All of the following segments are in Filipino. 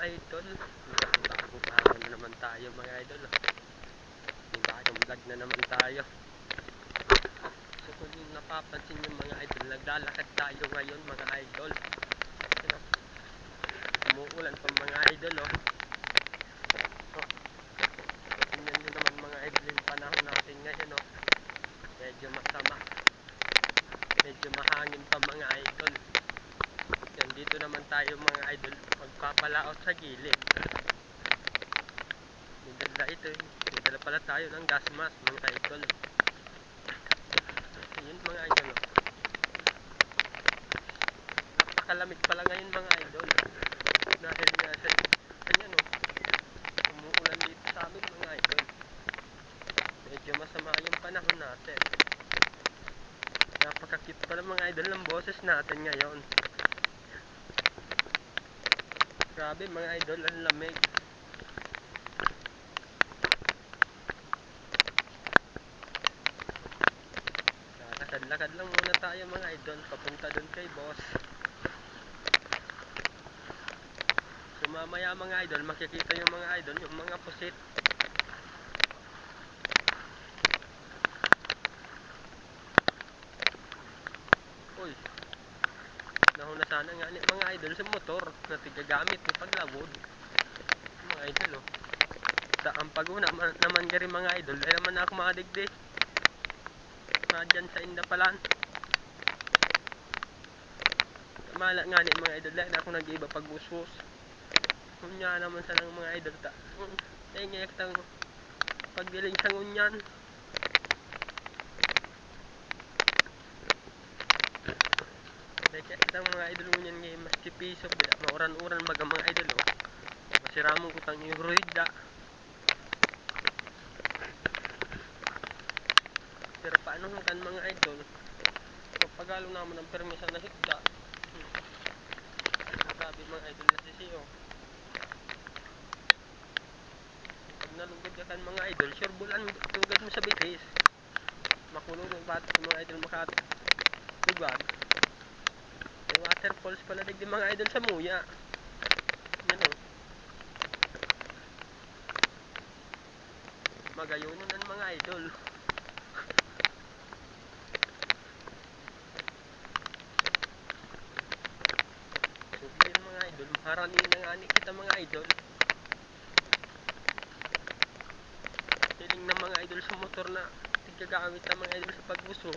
idol. Bago na naman tayo mga idol. May bagong vlog na naman tayo. So kung napapansin yung mga idol, naglalakad tayo ngayon mga idol. Umuulan pa mga idol oh. Tingnan nyo naman mga idol yung panahon natin ngayon oh. Medyo masama. Medyo mahangin pa mga idol. Yan, dito naman tayo mga idol magpapalaot sa gilid. May dala ito eh. May dala pala tayo ng gas mask mga idol. Yun mga idol oh. Napakalamig pala ngayon mga idol. Dahil nga sa ganyan oh. Umuulan dito sa amin mga idol. Medyo masama yung panahon natin. Napaka-cute pala mga idol ng boses natin ngayon. Grabe mga idol, ang lamig. Lakad-lakad lang muna tayo mga idol, papunta dun kay boss. So mamaya mga idol, makikita yung mga idol, yung mga pusit. Uy, nahuna sana nga ni mga idol sa motor na tigagamit ni paglawod. Mga idol oh. Ang paguna naman gari mga idol, dahil naman ako makadigdi. Dyan sa Indapalan. Mala nga ni mga idol, dahil ako nag-iba pag-busbus. Kunya naman sa ng mga idol ta. Ngayon kitang pagdiling sa ngunyan. Kaya kitang mga idol ngunyan ngayon mas tipiso. Mauran-uran baga mga idol oh. Masiramong kutang yung ruhigda. Pero paano kan mga idol? Pagalo naman ang permisa na higda. Sabi mga idol na sisiyo. Pag nalugod ka kan mga idol, sure bulan lugad mo sa bitis. Makulong yung bata mga idol makalugad. May waterfalls pala digdi mga idol sa Muya. Yan o. Magayunan ang mga idol. Mga idol, maharaniin na nga ni kita mga idol. Hiling na mga idol sa motor na tigagagamit na mga idol sa pagbuso.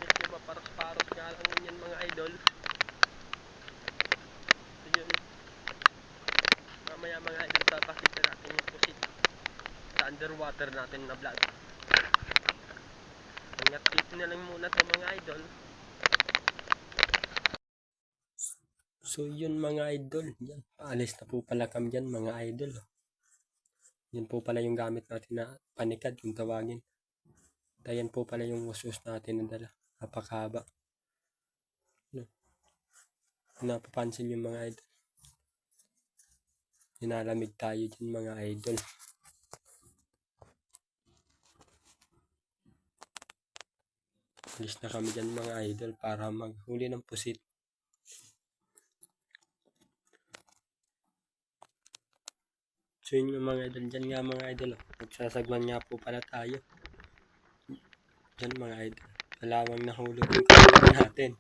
Medyo maparos-paros nga lang yan mga idol. So yun, mamaya mga idol papakita natin yung pusit sa underwater natin na vlog. Ingat dito na lang muna sa mga idol. So yun mga idol, yan. Paalis na po pala kami dyan mga idol. Yan po pala yung gamit natin na panikad kung tawagin. Dayan po pala yung usus natin na dala. Napakahaba. Napapansin yung mga idol. Hinalamig tayo dyan mga idol. Alis na kami dyan mga idol para maghuli ng pusit. So yun yung mga idol, dyan nga mga idol. Magsasagwan nga po pala tayo. Dyan mga idol. Malawang nahulog yung kamera natin.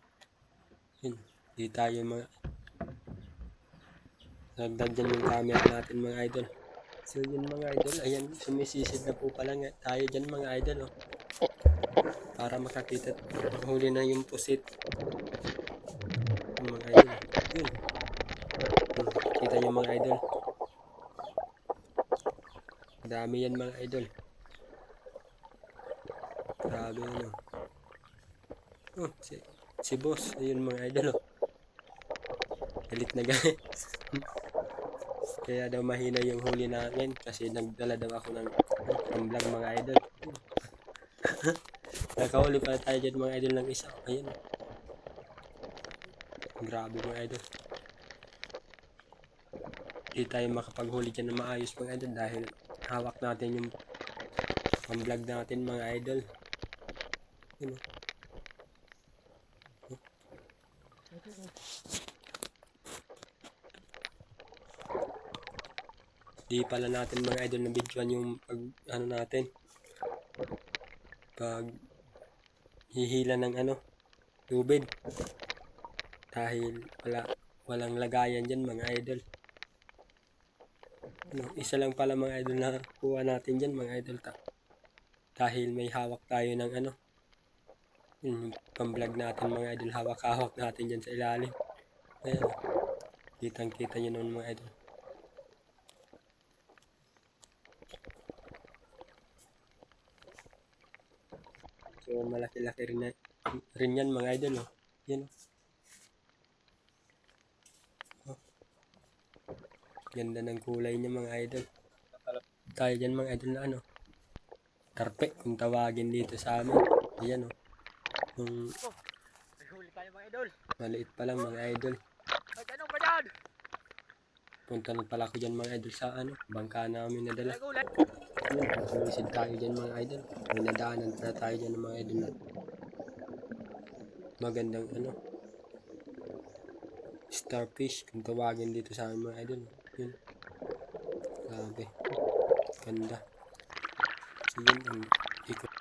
Yun, di tayo mga... Nagdag dyan yung camera natin mga idol. So yun mga idol, ayan, sumisisid na po pala nga tayo dyan mga idol. Oh. Para makakita, makahuli na yung pusit. Yung mga idol. Yun. Kita nyo mga idol. Dami yan mga idol. Grabe yun oh. Oh, si boss. Ayun mga idol oh. Galit na galit. Kaya daw mahina yung huli namin kasi nagdala daw ako ng pamblang mga idol. Nakahuli pala tayo dyan mga idol ng isa. Ayun. Grabe mga idol. Hindi tayo makapaghuli dyan na maayos mga idol dahil hawak natin yung pang-vlog natin mga idol. Yun, oh. Di pala natin mga idol na videoan yung pag ano natin. Pag hihila ng tubig. Dahil walang lagayan dyan mga idol. Isa lang pala mga idol na kuha natin dyan mga idol. Dahil may hawak tayo ng yung pang-vlog natin mga idol. Hawak-hawak natin dyan sa ilalim. Ayan. Kitang-kita nyo naman mga idol. So malaki-laki rin yan mga idol. Oh. Yan. Oh. Ganda ng kulay niya mga idol. Tayo dyan mga idol na tarpe kung tawagin dito sa amin. Ayan oh. May huli tayo mga idol. Maliit pa lang mga idol. Ay, tanong pa dyan. Punta na pala ako dyan mga idol sa bangka namin nadala. Gulat. Sumisid tayo dyan mga idol. May nadaanan na tayo dyan mga idol na magandang starfish kung tawagin dito sa amin mga idol. Yun. Grabe. Ganda. So yun ang ikot.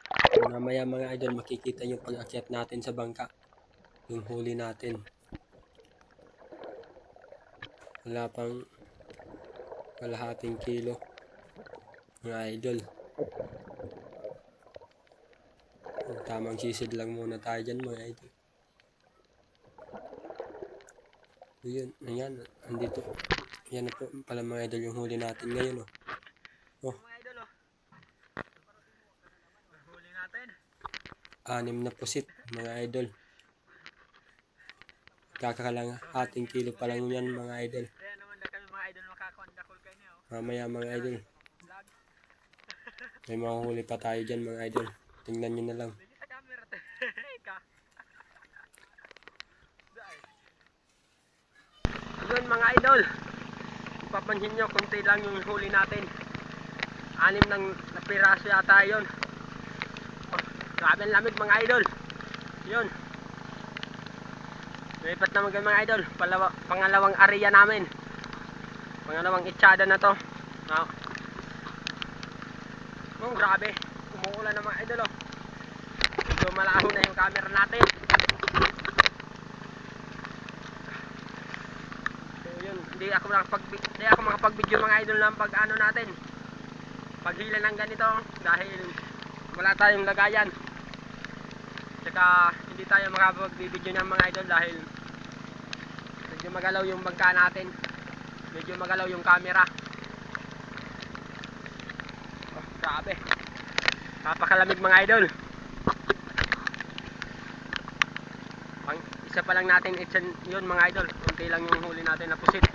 Mamaya mga idol makikita yung pag-akyat natin sa bangka. Yung huli natin. Wala pang kalahating kilo mga idol. Tamang sisid lang muna tayo dyan mga idol. Yun, ayan, andito. Yan na po pala mga idol yung huli natin ngayon. Oh. Mga idol oh. Huli natin. 6 na pusit mga idol. Kakalang ating kilo pa lang yan mga idol. Kaya naman na kami mga idol makakondakol kayo niya oh. Mamaya mga idol. Vlog. May mahuli pa tayo dyan mga idol. Tingnan nyo na lang. Hindi sa camera te. Ika. Yun mga idol. Papansin nyo, kunti lang yung huli natin. 6 ng piraso yata yun. Oh, grabe ang lamig mga idol. Yun. Lipat naman kayo mga idol. Pangalawang area namin. Pangalawang itsada na to. Oh, grabe. Umuulan na mga idol oh. Medyo malaho na yung camera natin. So yun, hindi ako makapag-video mga idol ng pag-ano natin. Paghila ng ganito dahil wala tayong lagayan. Tsaka hindi tayo makapag-video ng mga idol dahil medyo magalaw yung bangka natin. Medyo magalaw yung camera. Oh, grabe. Napakalamig mga idol. Isa pa lang natin yun mga idol. Kunti lang yung huli natin na pusit.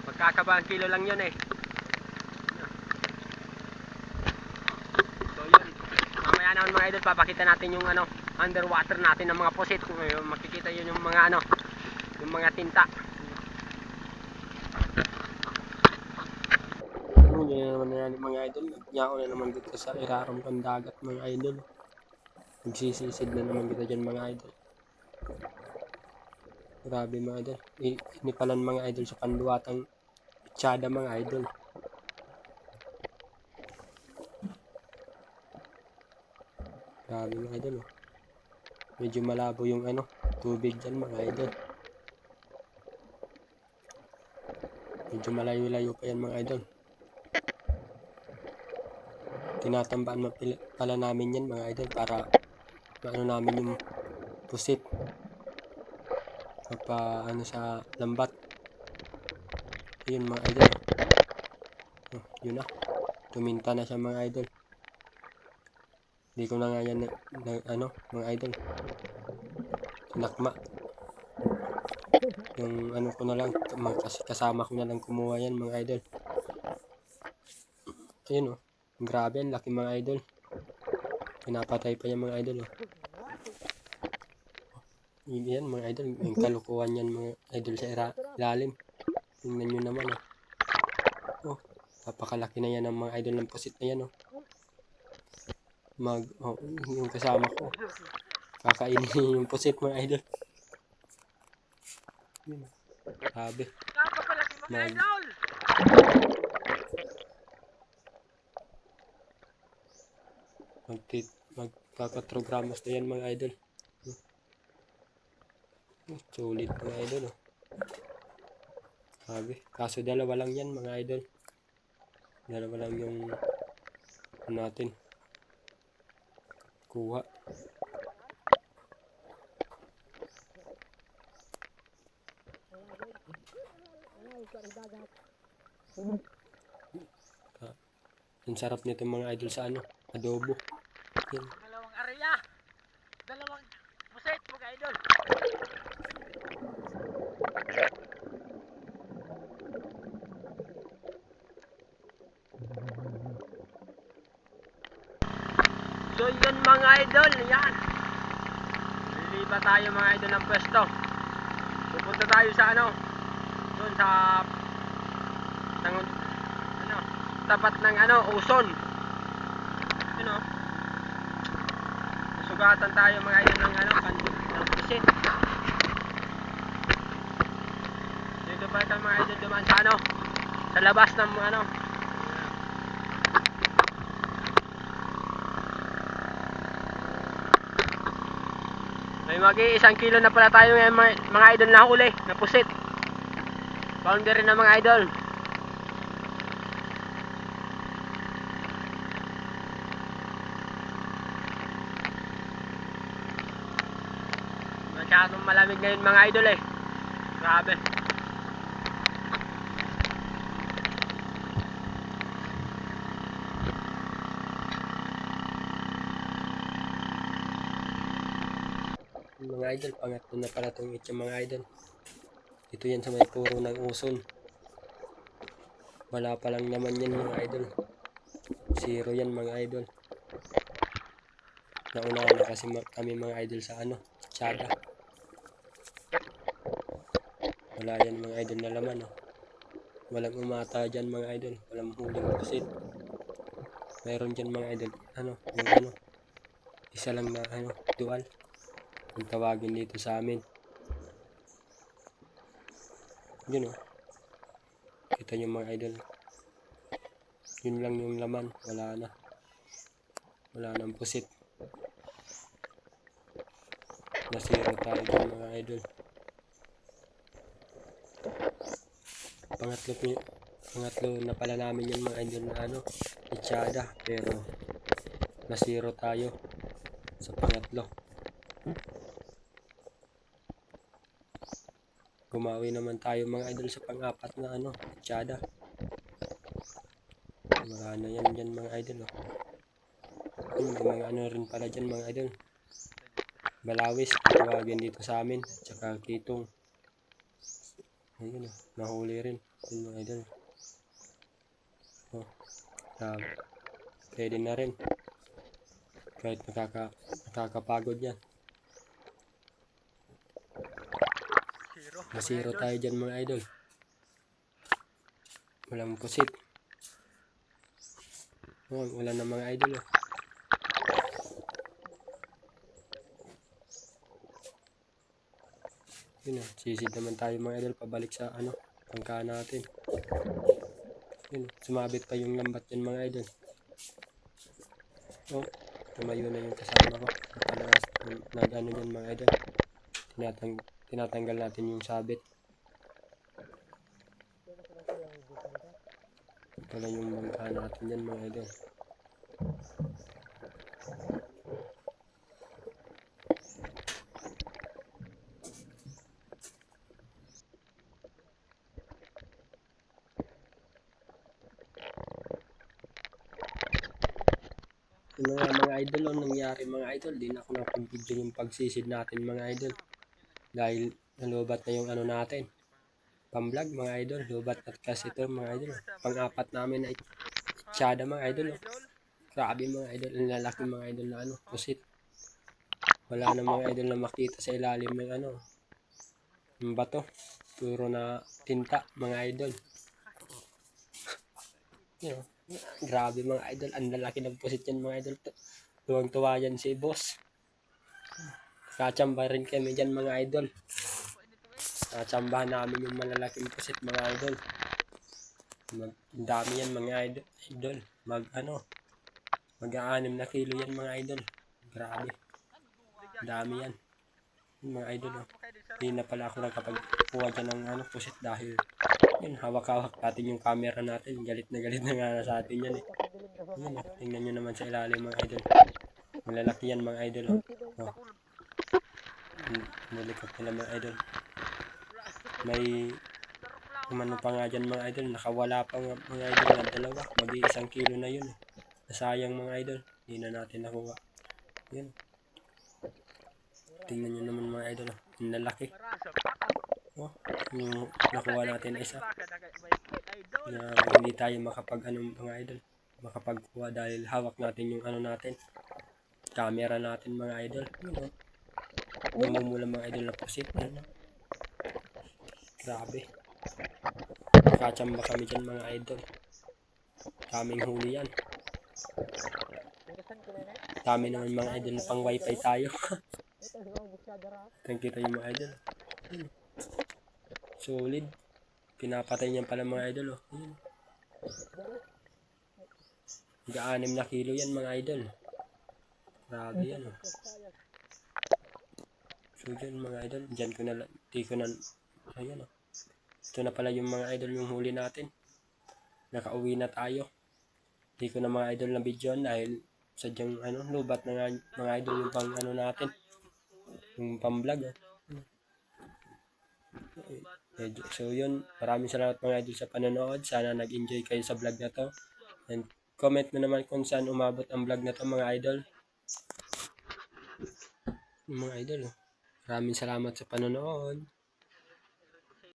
Magkakabang kilo lang yun eh. So yun. Mamaya naman mga idol papakita natin yung underwater natin ng mga pusit. Makikita yun yung mga yung mga tinta. Yan naman yan mga idol. Nagnyao na naman dito sa iraram ng dagat mga idol. Nagsisisid na naman dito dyan mga idol. Grabe mga idol. Inipalan mga idol sa panduwatang itsada mga idol. Grabe mga idol. Oh. Medyo malabo yung tubig dyan mga idol. Medyo malayo-layo pa yan mga idol. Tinatambaan pala namin yan mga idol para namin yung pusit sa lambat. Ayun mga idol. Oh, yun na. Tuminta na siya mga idol. Hindi ko na nga yan mga idol. Nakma. Yung ko na lang kasama ko na lang kumuha yan mga idol. Ayun oh. Grabe, ang laki mga idol. Pinapatay pa yan mga idol. Oh. Yan mga idol. Yung kalukuhan yan mga idol sa ilalim. Tingnan nyo naman. Oh. Oh, papakalaki na yan ng mga idol ng pusit na yan. Oh. yung kasama ko. Kakainin yung pusit mga idol. Yun. Sabi. Napapalaki mga Mag- idol! Magkaka-4 gramos na yan mga idol. Sulit mga idol. Oh. Sabi. Kaso dalawa lang yan mga idol. Dalawa lang yung natin kuha. Ang sarap nito mga idol sa ano, adobo. Yan. Dalawang area! Dalawang pusit mga idol! So yun mga idol, yan. Lilipat tayo mga idol ng pwesto. Pupunta tayo sa ano, doon sa tapat ng ano, Uson. Ano? Sugatan tayo mga idol ng ano, ng pusit. Dito pa tayo mga idol dumaan sa ano, sa labas ng ano. May mag-1 kilo na pala tayo ngayon mga idol na huli, na pusit. Boundary na mga idol. Masyadong malamig ngayon mga idol eh. Grabe. Mga idol, pangatlo na pala itong itcha mga idol. Ito yan sa may puro ng Uson. Wala pa lang naman yan mga idol. 0 yan mga idol. Naunahan na kasi kami mga idol sa ano, Tiada. Wala yan mga idol na laman. Oh. Walang umata dyan mga idol. Walang huling pusit. Mayroon dyan mga idol. Ano, yung ano. Isa lang na ano, dual. Ang tawagin dito sa amin. Yun o. Kita nyo mga idol. Yun lang yung laman. Wala na. Wala nang pusit. Nasira tayo dyan mga idol. Pangatlo na pala namin yung mga idol na ano, Tiada. Pero nasiro tayo sa pangatlo. Gumawi naman tayo mga idol sa pang-apat na ano, Tiada. Wala na yan dyan mga idol. Oh. May mga ano rin pala dyan mga idol. Balawis, tawagin dito sa amin. Tsaka kitong. Ayun oh, nahuli rin. Yun mga idol. Oh, pwede na rin. Kahit nakakapagod yan. Nasiro tayo dyan mga idol. Walang pusit. Oh, wala na mga idol. Oh. Yun oh, sisid naman tayo mga idol pabalik sa ano, pangka natin. Yun, sumabit pa yung lambat yan mga idol. Oh, tumayo na yung kasama ko. Nag-ano yan mga idol. Tinatanggal natin yung sabit. Pala yung bangka natin yan mga idol. Yung mga idol, ang nangyari mga idol, di na ako nakapag-video yung pagsisid natin mga idol. Dahil nalubat na yung ano natin. Pang-vlog mga idol, lubat at kasi ito mga idol. Pang-apat namin na Tiada mga idol. Oh. Grabe mga idol, ang lalaki mga idol na ano, pusit. Wala na mga idol na makita sa ilalim ng ano, ng bato. Puro na tinta mga idol. You know, grabe mga idol, ang lalaki ng pusit yan mga idol. Tuwang-tuwa yan si boss. Kachamba rin kami dyan mga idol. Kachambahan namin yung malalaking pusit mga idol. Ang dami yan mga idol. Mag-6 na kilo yan mga idol. Grabe. Dami yan. Yung mga idol. Oh. Hindi na pala ako nakapagkuha dyan ng pusit dahil yun, hawak-hawak natin yung camera natin. Galit na nga sa atin yan eh. Yun, oh. Tingnan nyo naman sa ilalim mga idol. Malalaki yan mga idol. Oh. Nalikot nila mga idol. May umano pa nga dyan mga idol. Nakawala pa nga mga idol na dalawa. Mag-1 kilo na yun. Nasayang mga idol. Hindi na natin nakuha. Yun. Tingnan nyo naman mga idol. Ang lalaki. Oh, yung nakuha natin na isa. Na hindi tayo mga idol. Makapagkuha dahil hawak natin yung natin. Camera natin mga idol. Yun, oh. Namumula mga idol na pusit. Yun, oh. Grabe. Nakachamba kami dyan mga idol. Kaming huli yan. Dami naman mga idol na pang wifi tayo. Kita yung mga idol. Solid. Pinapatay niyan pala mga idol. Oh. Hanggang 6 na kilo yan mga idol. Grabe yan. Oh. So dyan mga idol. Dyan ko na. Ayan oh. Ito na pala yung mga idol yung huli natin. Nakauwi na tayo. Hindi ko na mga idol na video dahil sadyang lubat na nga mga idol yung pang natin. Yung pang vlog. So yun, maraming salamat mga idol sa panonood. Sana nag-enjoy kayo sa vlog na to. And comment na naman kung saan umabot ang vlog na to mga idol. Mga idol. Maraming salamat sa panonood.